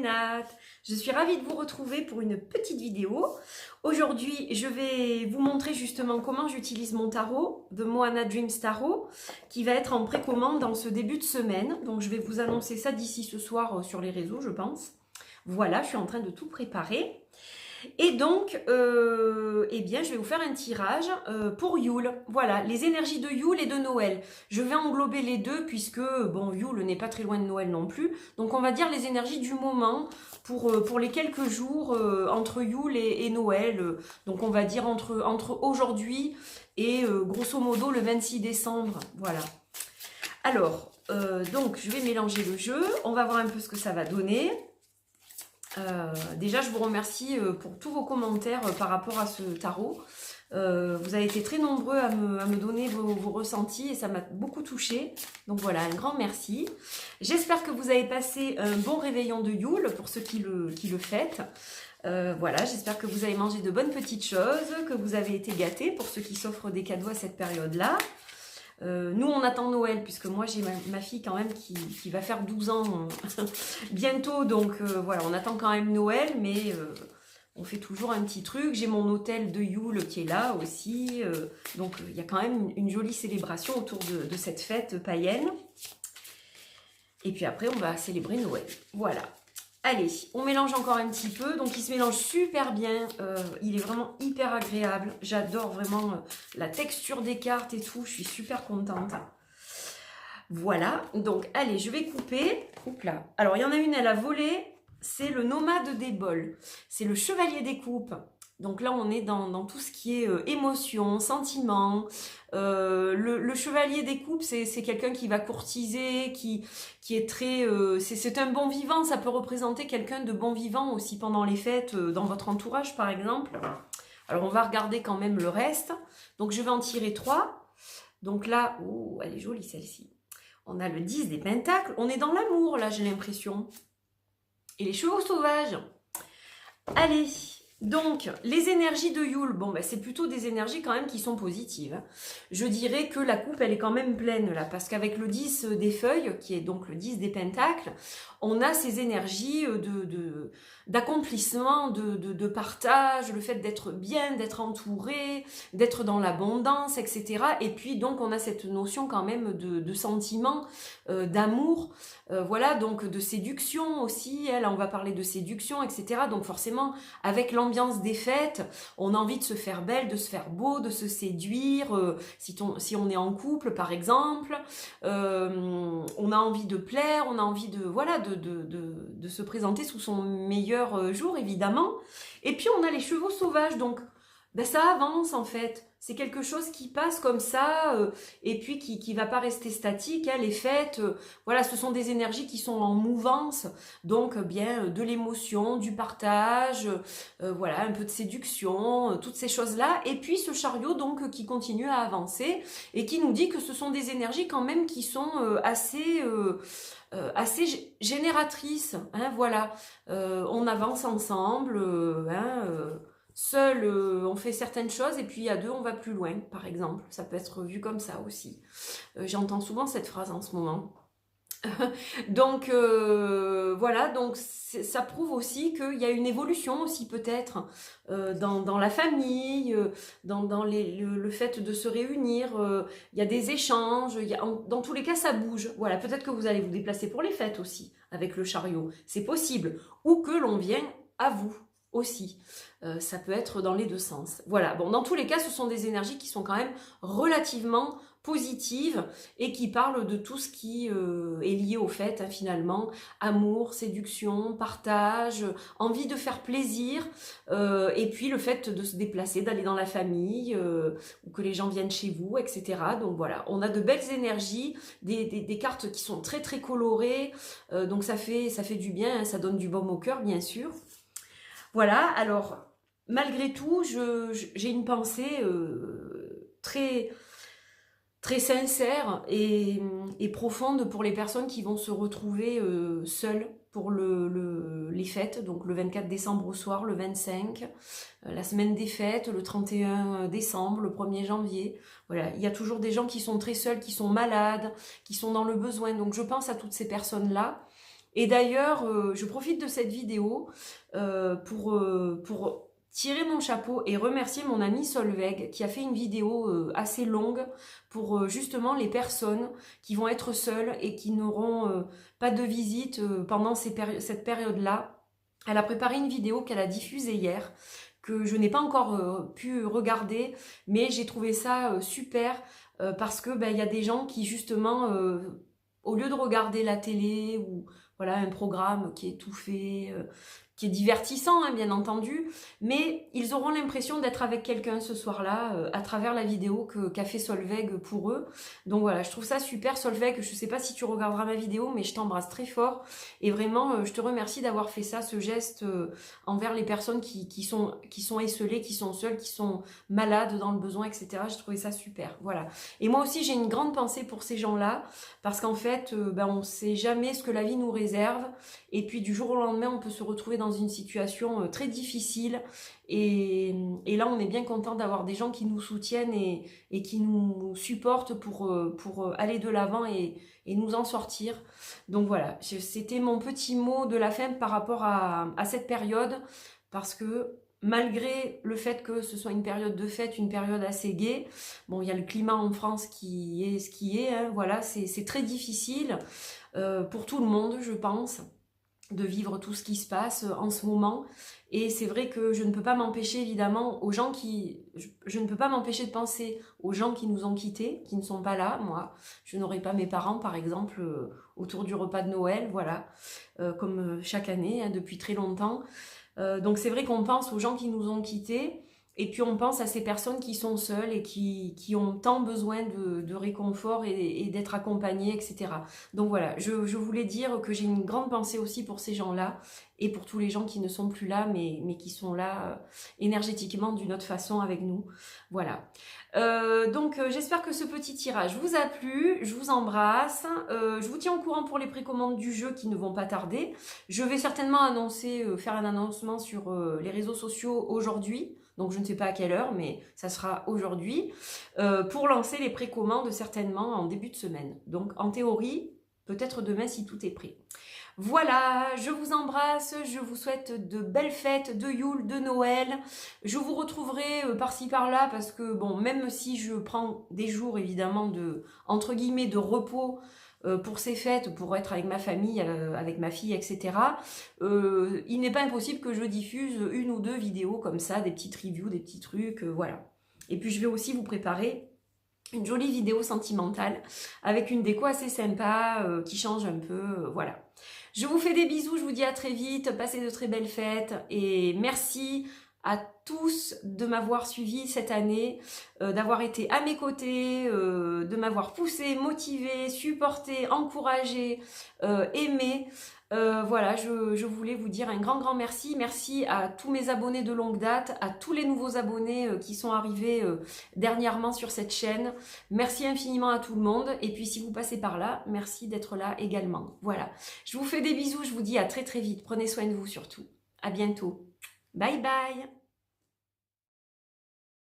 Nat. Je suis ravie de vous retrouver pour une petite vidéo. Aujourd'hui, je vais vous montrer justement comment j'utilise mon tarot de Moana Dreams Tarot qui va être en précommande dans ce début de semaine. Donc je vais vous annoncer ça d'ici ce soir sur les réseaux, je pense. Voilà, je suis en train de tout préparer. Et donc, eh bien, je vais vous faire un tirage pour Yule. Voilà, les énergies de Yule et de Noël. Je vais englober les deux puisque, bon, Yule n'est pas très loin de Noël non plus. Donc, on va dire les énergies du moment pour les quelques jours entre Yule et Noël. Donc, on va dire entre aujourd'hui et grosso modo le 26 décembre. Voilà. Alors, donc, je vais mélanger le jeu. On va voir un peu ce que ça va donner. Déjà, je vous remercie pour tous vos commentaires par rapport à ce tarot. Vous avez été très nombreux à me donner vos ressentis et ça m'a beaucoup touchée. Donc voilà, un grand merci. J'espère que vous avez passé un bon réveillon de Yule pour ceux qui le fêtent. Voilà, j'espère que vous avez mangé de bonnes petites choses, que vous avez été gâtés pour ceux qui s'offrent des cadeaux à cette période-là. Nous, on attend Noël, puisque moi, j'ai ma fille quand même qui va faire 12 ans bientôt. Donc, voilà, on attend quand même Noël, mais on fait toujours un petit truc. J'ai mon hôtel de Yule qui est là aussi. Donc, il y a quand même une jolie célébration autour de cette fête païenne. Et puis après, on va célébrer Noël. Voilà. Allez, on mélange encore un petit peu. Donc, il se mélange super bien. Il est vraiment hyper agréable. J'adore vraiment la texture des cartes et tout. Je suis super contente. Voilà. Donc, allez, je vais couper. Oups là. Alors, il y en a une, elle a volé. C'est le nomade des bols. C'est le chevalier des coupes. Donc là, on est dans tout ce qui est émotion, sentiment. Le chevalier des coupes, c'est quelqu'un qui va courtiser, qui est très... c'est un bon vivant, ça peut représenter quelqu'un de bon vivant aussi pendant les fêtes, dans votre entourage par exemple. Alors on va regarder quand même le reste. Donc je vais en tirer 3. Donc là, oh, elle est jolie celle-ci. On a le 10 des pentacles. On est dans l'amour là, j'ai l'impression. Et les chevaux sauvages. Allez. Donc, les énergies de Yule, bon, ben, c'est plutôt des énergies quand même qui sont positives. Je dirais que la coupe, elle est quand même pleine là, parce qu'avec le 10 des feuilles, qui est donc le 10 des pentacles, on a ces énergies d'accomplissement, de partage, le fait d'être bien, d'être entouré, d'être dans l'abondance, etc. Et puis, donc, on a cette notion quand même de sentiment, d'amour, voilà, donc de séduction aussi, là, on va parler de séduction, etc. Donc, forcément, avec l'ambiance des fêtes, on a envie de se faire belle, de se faire beau, de se séduire, si on est en couple par exemple, on a envie de plaire, on a envie de, voilà, de se présenter sous son meilleur jour évidemment. Et puis on a les chevaux sauvages, donc ben, ça avance en fait. C'est quelque chose qui passe comme ça et puis qui va pas rester statique. Hein. Les fêtes, voilà, ce sont des énergies qui sont en mouvance. Donc, bien, de l'émotion, du partage, voilà, un peu de séduction, toutes ces choses-là. Et puis, ce chariot, donc, qui continue à avancer et qui nous dit que ce sont des énergies quand même qui sont assez génératrices. Hein, voilà, on avance ensemble, seul, on fait certaines choses et puis à deux, on va plus loin, par exemple. Ça peut être vu comme ça aussi. J'entends souvent cette phrase en ce moment. Donc, voilà, donc ça prouve aussi qu'il y a une évolution aussi peut-être dans la famille, dans le fait de se réunir. Il y a des échanges, dans tous les cas, ça bouge. Voilà, peut-être que vous allez vous déplacer pour les fêtes aussi avec le chariot. C'est possible. Ou que l'on vient à vous aussi. Ça peut être dans les deux sens. Voilà, bon, dans tous les cas, ce sont des énergies qui sont quand même relativement positives et qui parlent de tout ce qui est lié au fait, hein, finalement, amour, séduction, partage, envie de faire plaisir, et puis le fait de se déplacer, d'aller dans la famille, ou que les gens viennent chez vous, etc. Donc voilà, on a de belles énergies, des cartes qui sont très très colorées, donc ça fait du bien, hein, ça donne du baume au cœur, bien sûr. Voilà, alors, malgré tout, j'ai une pensée très, très sincère et profonde pour les personnes qui vont se retrouver seules pour les fêtes, donc le 24 décembre au soir, le 25, la semaine des fêtes, le 31 décembre, le 1er janvier. Voilà, il y a toujours des gens qui sont très seuls, qui sont malades, qui sont dans le besoin. Donc je pense à toutes ces personnes-là. Et d'ailleurs, je profite de cette vidéo pour tirer mon chapeau et remercier mon ami Solveig qui a fait une vidéo assez longue pour justement les personnes qui vont être seules et qui n'auront pas de visite pendant cette période-là. Elle a préparé une vidéo qu'elle a diffusée hier, que je n'ai pas encore pu regarder, mais j'ai trouvé ça super parce que il y a des gens qui justement, au lieu de regarder la télé ou voilà un programme qui est tout fait, qui est divertissant hein, bien entendu, mais ils auront l'impression d'être avec quelqu'un ce soir-là à travers la vidéo qu'a fait Solveig pour eux. Donc voilà, je trouve ça super Solveig, je sais pas si tu regarderas ma vidéo, mais je t'embrasse très fort et vraiment je te remercie d'avoir fait ça, ce geste envers les personnes qui sont esselées, qui sont seules, qui sont malades dans le besoin, etc. J'ai trouvé ça super, voilà. Et moi aussi j'ai une grande pensée pour ces gens-là, parce qu'en fait on ne sait jamais ce que la vie nous réserve, et puis du jour au lendemain on peut se retrouver dans une situation très difficile, et là on est bien content d'avoir des gens qui nous soutiennent et qui nous supportent pour aller de l'avant et nous en sortir. Donc voilà, c'était mon petit mot de la fin par rapport à cette période, parce que malgré le fait que ce soit une période de fête, une période assez gaie, bon, il y a le climat en France qui est ce qui est, hein, voilà, c'est très difficile pour tout le monde, je pense, de vivre tout ce qui se passe en ce moment. Et c'est vrai que je ne peux pas m'empêcher évidemment aux gens qui... Je ne peux pas m'empêcher de penser aux gens qui nous ont quittés, qui ne sont pas là. Moi, je n'aurai pas mes parents par exemple autour du repas de Noël, voilà, comme chaque année, hein, depuis très longtemps. Donc c'est vrai qu'on pense aux gens qui nous ont quittés, et puis on pense à ces personnes qui sont seules et qui ont tant besoin de réconfort et d'être accompagnées, etc. Donc voilà, je voulais dire que j'ai une grande pensée aussi pour ces gens-là et pour tous les gens qui ne sont plus là, mais qui sont là énergétiquement d'une autre façon avec nous. Voilà. Donc j'espère que ce petit tirage vous a plu, je vous embrasse, je vous tiens au courant pour les précommandes du jeu qui ne vont pas tarder. Je vais certainement faire un annoncement sur les réseaux sociaux aujourd'hui, donc je ne sais pas à quelle heure, mais ça sera aujourd'hui, pour lancer les précommandes certainement en début de semaine. Donc en théorie, peut-être demain si tout est prêt. Voilà, je vous embrasse, je vous souhaite de belles fêtes de Yule, de Noël. Je vous retrouverai par-ci par-là parce que, bon, même si je prends des jours évidemment entre guillemets, de repos pour ces fêtes, pour être avec ma famille, avec ma fille, etc., il n'est pas impossible que je diffuse une ou deux vidéos comme ça, des petites reviews, des petits trucs, voilà. Et puis je vais aussi vous préparer une jolie vidéo sentimentale avec une déco assez sympa qui change un peu, voilà. Je vous fais des bisous, je vous dis à très vite, passez de très belles fêtes et merci à tous de m'avoir suivi cette année, d'avoir été à mes côtés, de m'avoir poussé, motivé, supporté, encouragé, aimé. Voilà, je voulais vous dire un grand merci. Merci à tous mes abonnés de longue date, à tous les nouveaux abonnés qui sont arrivés dernièrement sur cette chaîne. Merci infiniment à tout le monde. Et puis si vous passez par là, merci d'être là également. Voilà, je vous fais des bisous, je vous dis à très vite. Prenez soin de vous surtout. À bientôt. Bye bye.